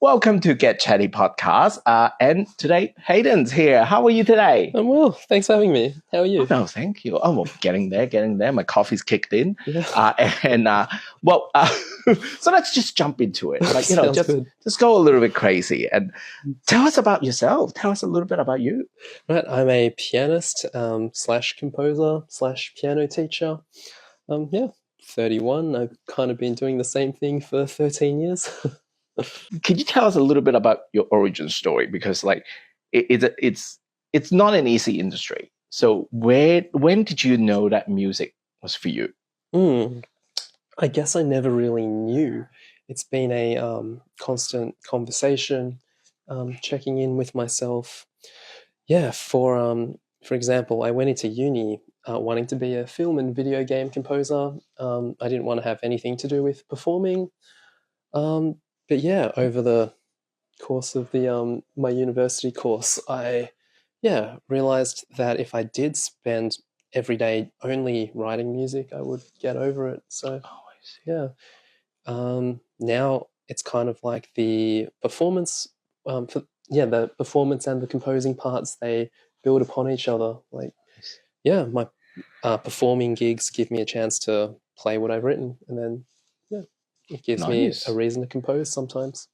Welcome to Get Chatty podcast. And today, Hayden's here. How are you today? I'm well. Thanks for having me. How are you? Oh, no, thank you. Oh, well, getting there. My coffee's kicked in. Yeah. So let's just jump into it. Good. Just go a little bit crazy and tell us about yourself. Tell us a little bit about you. Right. I'm a pianist slash composer slash piano teacher. 31. I've kind of been doing the same thing for 13 years. Can you tell us a little bit about your origin story? Because it's not an easy industry. So when did you know that music was for you? I guess I never really knew. It's been a constant conversation, checking in with myself. Yeah, for example, I went into uni wanting to be a film and video game composer. I didn't want to have anything to do with performing. But yeah, over the course of the my university course, I realized that if I did spend every day only writing music, I would get over it. So now it's kind of like the performance the performance and the composing parts, they build upon each other. My performing gigs give me a chance to play what I've written, and then it gives me a reason to compose sometimes.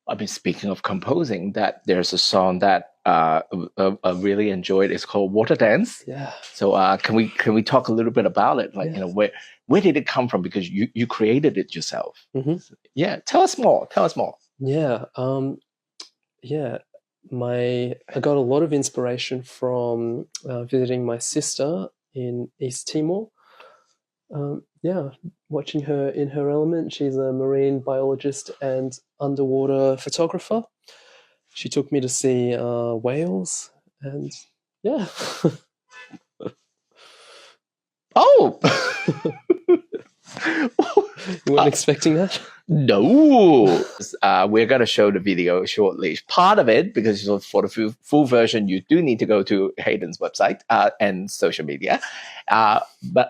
I mean, speaking of composing, that there's a song that I really enjoyed. It's called Water Dance. Yeah. So can we talk a little bit about it? Where did it come from? Because you created it yourself. Mm-hmm. Yeah. Tell us more. Yeah. I got a lot of inspiration from visiting my sister in East Timor. Watching her in her element. She's a marine biologist and underwater photographer. She took me to see whales, and yeah. Oh! You weren't expecting that? No. We're going to show the video shortly. Part of it, because for the full version, you do need to go to Hayden's website and social media. But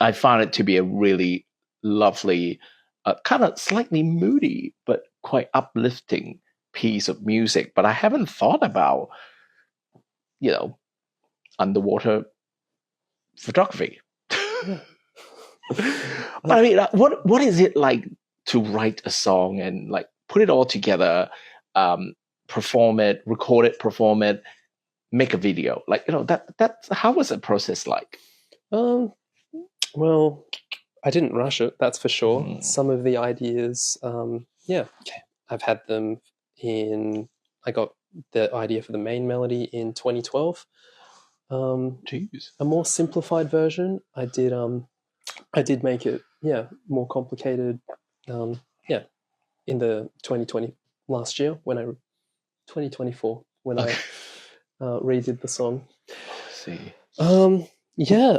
I found it to be a really lovely, kind of slightly moody, but quite uplifting piece of music. But I haven't thought about, underwater photography. But I mean, what is it like to write a song and put it all together, perform it, record it, perform it, make a video? That's how was the process like? Well, I didn't rush it, that's for sure. Some of the ideas, I've had them I got the idea for the main melody in 2012. A more simplified version, I did make it, more complicated, in the 2020 last year 2024 when I redid the song. I see. A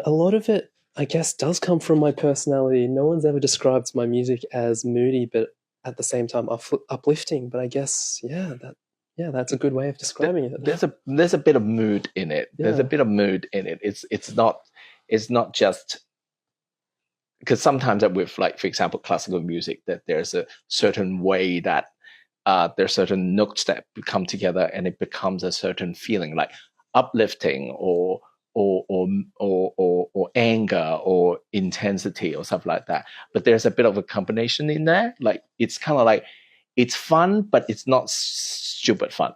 lot of it, I guess, does come from my personality. No one's ever described my music as moody, but at the same time uplifting. But I guess, that's a good way of describing it. There's a bit of mood in it. Yeah. There's a bit of mood in it. It's not just because sometimes with for example, classical music, that there's a certain way that there's certain notes that come together and it becomes a certain feeling, like uplifting or anger or intensity or stuff like that. But there's a bit of a combination in there. It's kind of like it's fun, but it's not stupid fun.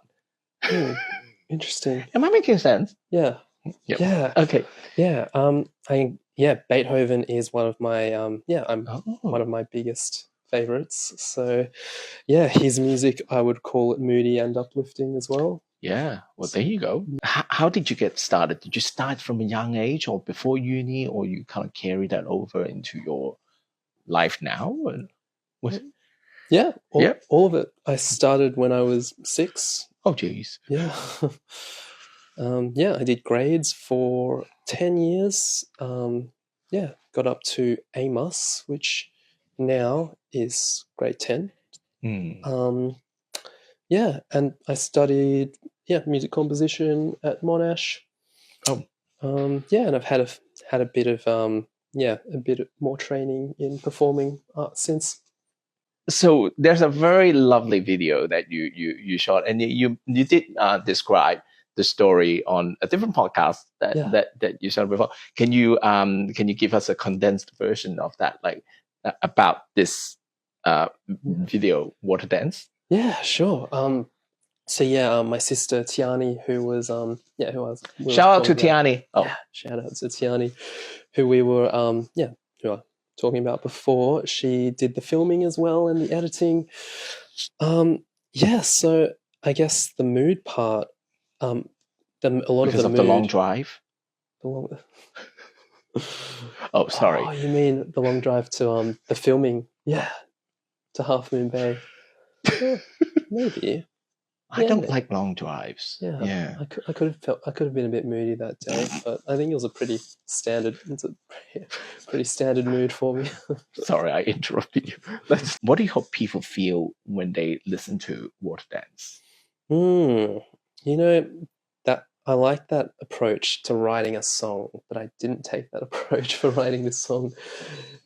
Interesting. Am I making sense? Yeah. Yep. Yeah. Okay. Yeah. Beethoven is one of my one of my biggest favorites. So yeah, his music, I would call it moody and uplifting as well. Yeah, well, there you go. How did you get started? Did you start from a young age or before uni, or you kind of carry that over into your life now? All of it. I started when I was 6. Oh, geez. Yeah. I did grades for 10 years. Got up to A+, which now is grade 10. And I studied music composition at Monash. And I've had a bit of a bit more training in performing arts since. so there's a very lovely video that you shot, and you did describe the story on a different podcast that Yeah. that you shot before. Can you give us a condensed version of that, like about this video, Water Dance? Yeah, sure. So yeah, my sister Tiani, who was we were Shout out to talking about- Tiani. Oh, Yeah, shout out to Tiani, who we were who are talking about before. She did the filming as well and the editing. Yeah, so I guess the mood part, a lot because of of the long mood. drive. The long, Oh, sorry. Oh, you mean the long drive to the filming? Yeah, to Half Moon Bay. Yeah, maybe. I Yeah, don't maybe. like long drives. Yeah. I could have been a bit moody that day, but I think it was a pretty standard mood for me. Sorry, I interrupted you. What do you hope people feel when they listen to Water Dance? You know, that I like that approach to writing a song, but I didn't take that approach for writing this song.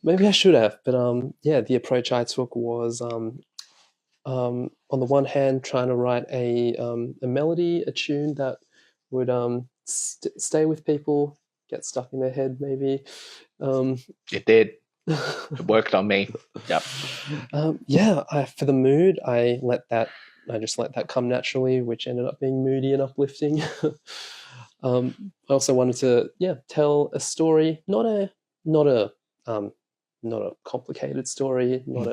Maybe I should have, but yeah, the approach I took was on the one hand, trying to write a melody, a tune that would stay with people, get stuck in their head, maybe. It did. It worked on me. Yep. For the mood, I just let that come naturally, which ended up being moody and uplifting. I also wanted to tell a story, not a complicated story, not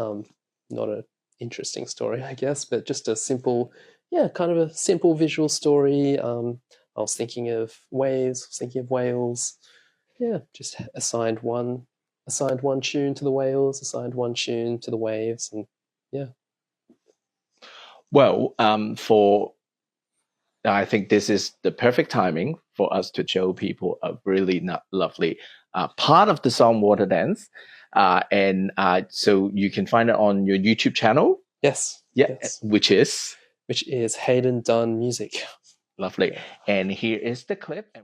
a interesting story, I guess, but just a simple, kind of a simple visual story. I was thinking of waves, thinking of whales. Yeah, just assigned one tune to the whales, assigned one tune to the waves, and yeah. Well, I think this is the perfect timing for us to show people a really lovely part of the song Water Dance. And so you can find it on your YouTube channel. Yes. Yeah. Yes. Which is Hayden Dunn Music. Lovely. Yeah. And here is the clip.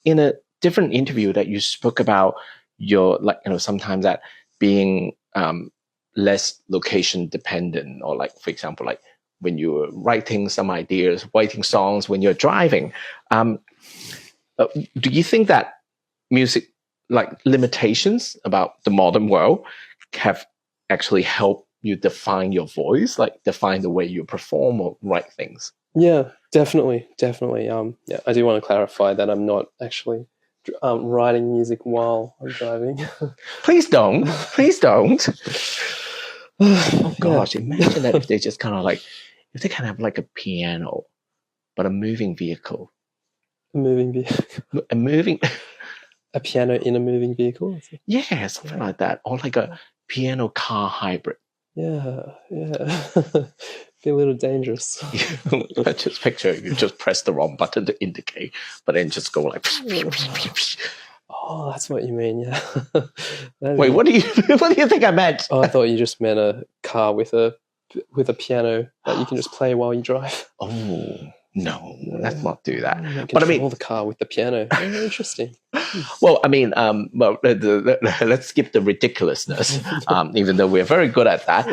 In a different interview that you spoke about your, sometimes that being less location dependent, or like, for example, like when you're writing some ideas, writing songs when you're driving. Do you think that music, like limitations about the modern world, have actually helped you define your voice, like define the way you perform or write things? Yeah, definitely. I do want to clarify that I'm not actually writing music while I'm driving. Please don't. Oh gosh, imagine that if they just kind of like, if they kind of have like a piano, but a moving vehicle. A piano in a moving vehicle? Yeah, something like that. Or like a piano car hybrid. Yeah. Be a little dangerous. I just picture you just press the wrong button to indicate, but then just go like. Oh, that's what you mean, yeah. Wait, what do you think I meant? Oh, I thought you just meant a car with a piano that you can just play while you drive. Oh no, let's not do that. But I mean, the car with the piano. Very interesting. Well, I mean, let's skip the ridiculousness, even though we're very good at that.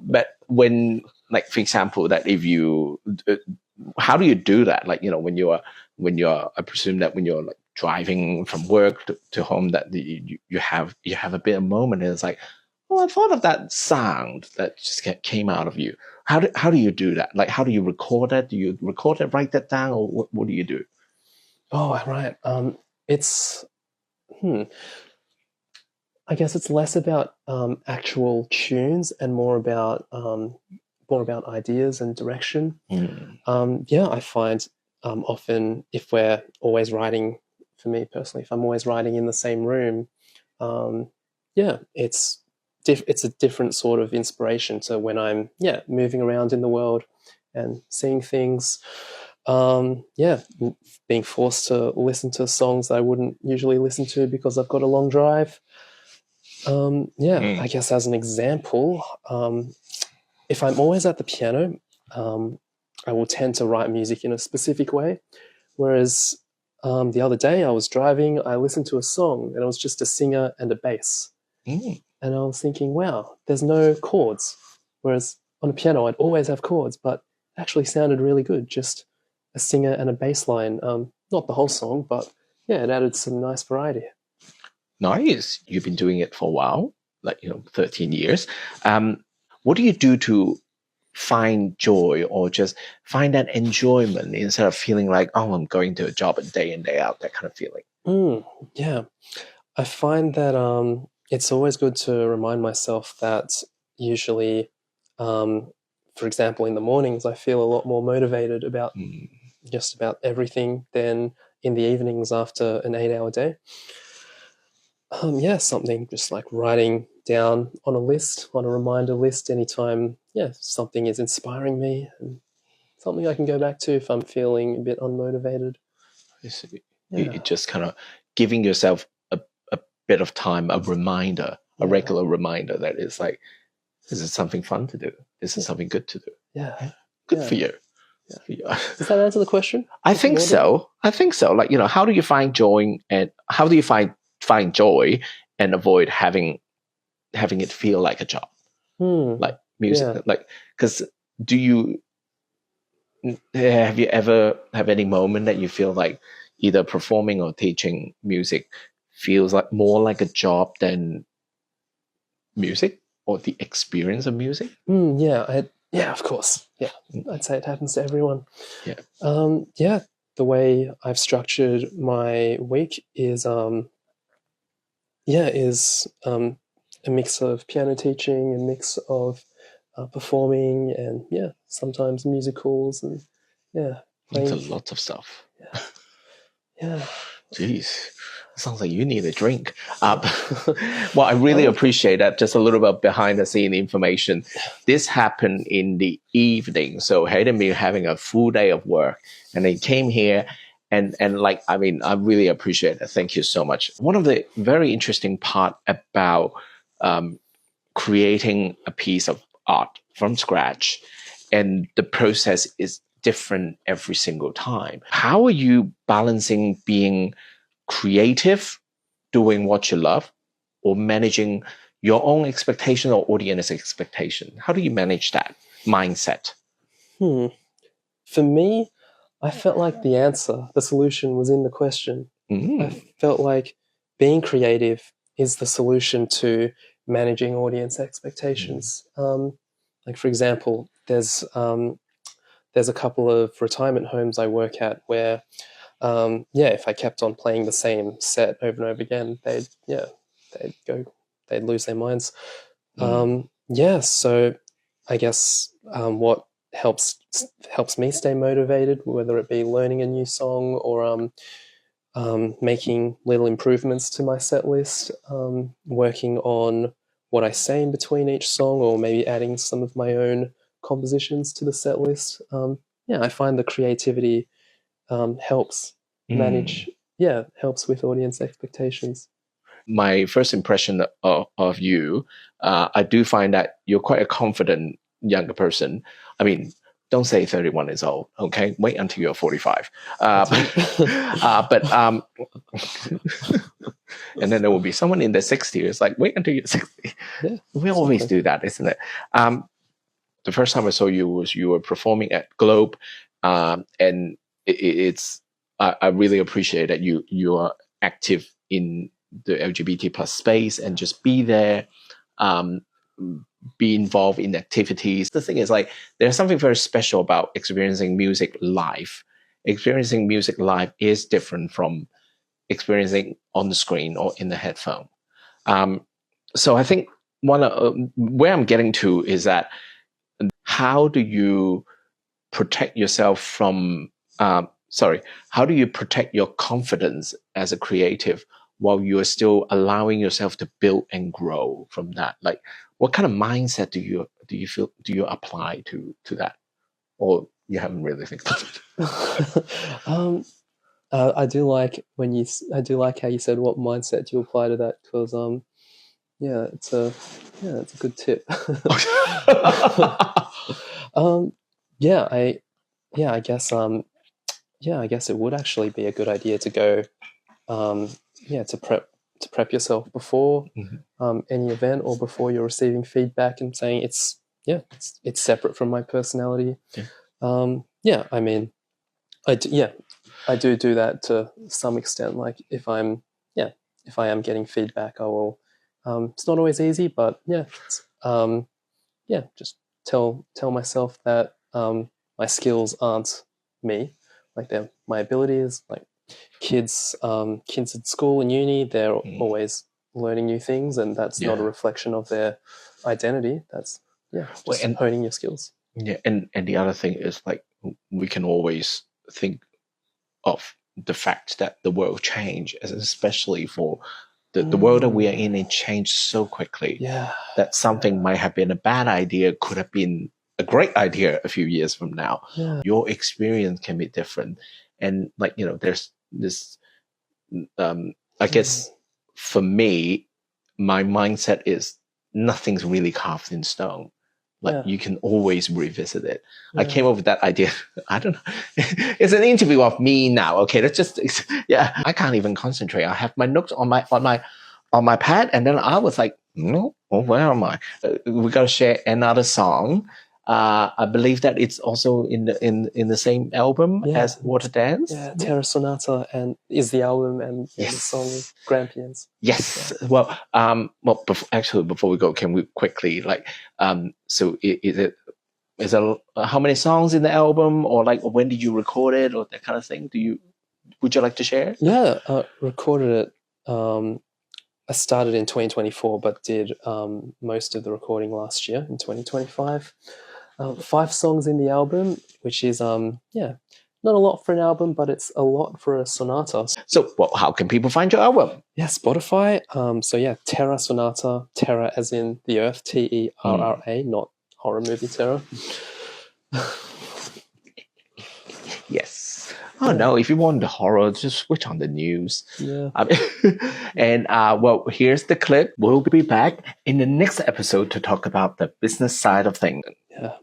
But when, like, for example, that if you how do you do that? Like, I presume that when you're like driving from work to home, that you have a bit of moment, and it's like, oh, I thought of that sound that just came out of you. How do you do that? Like, how do you record it? Do you record it, write that down, or what do you do? Oh, right. It's I guess it's less about actual tunes and more about ideas and direction. Yeah, I find often if we're always writing, for me personally, if I'm always writing in the same room, yeah, it's a different sort of inspiration to when I'm moving around in the world and seeing things. Being forced to listen to songs that I wouldn't usually listen to because I've got a long drive. I guess as an example, if I'm always at the piano, I will tend to write music in a specific way. Whereas the other day I was driving, I listened to a song and it was just a singer and a bass. And I was thinking, wow, there's no chords. Whereas on a piano, I'd always have chords, but it actually sounded really good. Just a singer and a bass line. Not the whole song, but yeah, it added some nice variety. Nice. You've been doing it for a while, like 13 years. What do you do to find joy or just find that enjoyment instead of feeling like, oh, I'm going to a job day in, day out, that kind of feeling? Yeah. I find that it's always good to remind myself that usually, for example, in the mornings, I feel a lot more motivated about just about everything than in the evenings after an 8-hour day. Something just like writing down on a reminder list anytime, something is inspiring me and something I can go back to if I'm feeling a bit unmotivated. I see. You just kind of giving yourself a bit of time, a reminder, a regular reminder that is like, this is something fun to do. This is something good to do. Good for you. Yeah. Does that answer the question? I think so. Like, how do you find joy and how do you find joy and avoid having it feel like a job? Like music, like, because have you ever have any moment that you feel like either performing or teaching music feels like more like a job than music or the experience of music? Of course. Yeah, I'd say it happens to everyone. The way I've structured my week is a mix of piano teaching, a mix of performing, and sometimes musicals, and it's a lot of stuff. Yeah. Jeez, sounds like you need a drink. Well, I really appreciate that. Just a little bit behind the scene information. This happened in the evening, so Hayden been having a full day of work, and they came here, and like, I mean, I really appreciate it. Thank you so much. One of the very interesting part about creating a piece of art from scratch, and the process is different every single time. How are you balancing being creative, doing what you love, or managing your own expectation or audience expectation? How do you manage that mindset? For me, I felt like the solution was in the question. I felt like being creative is the solution to managing audience expectations. Like, for example, there's a couple of retirement homes I work at where, if I kept on playing the same set over and over again, they'd lose their minds. So I guess what helps me stay motivated, whether it be learning a new song or making little improvements to my set list, working on what I say in between each song, or maybe adding some of my own compositions to the set list. I find the creativity helps manage, helps with audience expectations. My first impression of you, I do find that you're quite a confident younger person. I mean, don't say 31 is old, okay? Wait until you're 45. And then there will be someone in their 60s, like, wait until you're 60. Yeah, we always do that, isn't it? The first time I saw you was you were performing at Globe, And I really appreciate that you are active in the LGBT plus space and just be there, be involved in activities. The thing is, like, there's something very special about experiencing music live. Experiencing music live is different from experiencing on the screen or in the headphone. So I think where I'm getting to is that how do you protect yourself from how do you protect your confidence as a creative while you're still allowing yourself to build and grow from that? Like, what kind of mindset do you apply to that, or you haven't really think about it? I do like I do like how you said what mindset you apply to that, because it's a good tip. I guess it would actually be a good idea to go to prep yourself before any event, or before you're receiving feedback and saying it's separate from my personality. I mean, I do that to some extent. Like, if I am getting feedback, I will. It's not always easy, but just tell myself that my skills aren't me, like they're my abilities. Like, kids at school and uni, they're always learning new things, and that's not a reflection of their identity. That's honing your skills. Yeah, and the other thing is, like, we can always think of the fact that the world changed, especially for the world that we are in, it changed so quickly that something might have been a bad idea could have been a great idea a few years from now. Your experience can be different, and, like, there's this I guess for me, my mindset is nothing's really carved in stone. Like, you can always revisit it. I came up with that idea. I don't know. It's an interview of me now. Okay, let's just I can't even concentrate. I have my notes on my pad, and then I was like, no, where am I? We gotta share another song. I believe that it's also in the same album as Water Dance. Yeah, Terra Sonata is the album, and the song is Grampians. Yes. Well, before we go, can we quickly, like, so is it how many songs in the album, or, like, when did you record it, or that kind of thing? Would you like to share? Yeah, recorded it. I started in 2024, but did most of the recording last year in 2025. 5 songs in the album, which is not a lot for an album, but it's a lot for a sonata. So, how can people find your album? Yeah, Spotify. Terra Sonata, Terra as in the earth, Terra, not horror movie Terra. Yes. Oh no! If you want the horror, just switch on the news. Yeah. And here's the clip. We'll be back in the next episode to talk about the business side of things. Yeah.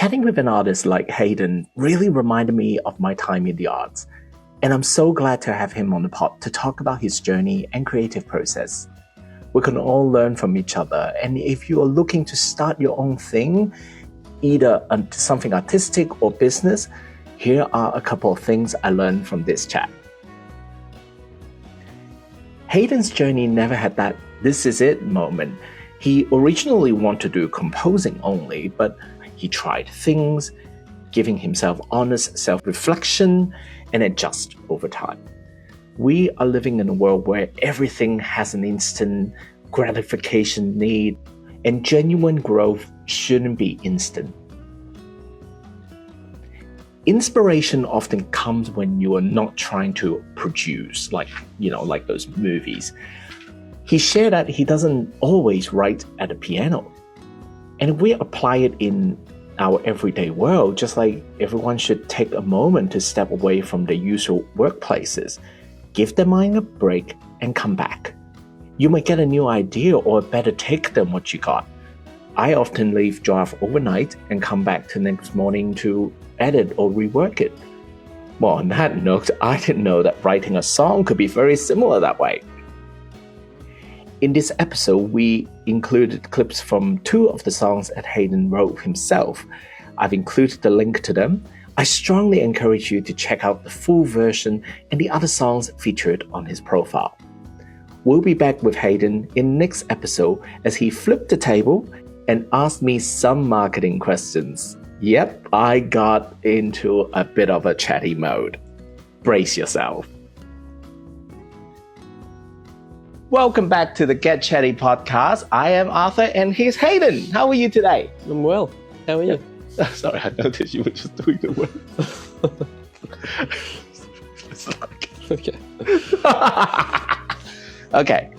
Chatting with an artist like Hayden really reminded me of my time in the arts, and I'm so glad to have him on the pod to talk about his journey and creative process. We can all learn from each other, and if you are looking to start your own thing, either something artistic or business, here are a couple of things I learned from this chat. Hayden's journey never had that "this is it" moment. He originally wanted to do composing only, but he tried things, giving himself honest self-reflection and adjust over time. We are living in a world where everything has an instant gratification need, and genuine growth shouldn't be instant. Inspiration often comes when you are not trying to produce, like those movies. He shared that he doesn't always write at a piano. And if we apply it in our everyday world, just like everyone should take a moment to step away from the usual workplaces, give their mind a break and come back. You might get a new idea or a better take than what you got. I often leave draft overnight and come back the next morning to edit or rework it. Well, on that note, I didn't know that writing a song could be very similar that way. In this episode, we included clips from 2 of the songs that Hayden wrote himself. I've included the link to them. I strongly encourage you to check out the full version and the other songs featured on his profile. We'll be back with Hayden in the next episode as he flipped the table and asked me some marketing questions. Yep, I got into a bit of a chatty mode. Brace yourself. Welcome back to the Get Chatty podcast. I am Arthur and here's Hayden. How are you today? I'm well. How are you? Sorry, I noticed you were just doing the work. Okay. Okay.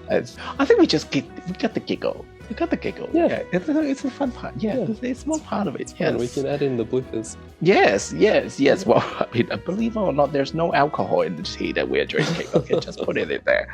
I think we got the giggle. We got the giggle. Yeah. It's a fun part. Yeah. It's one part of it. Yes. And we can add in the bloopers. Yes. Well, I mean, believe it or not, there's no alcohol in the tea that we're drinking. Okay, just put it in there.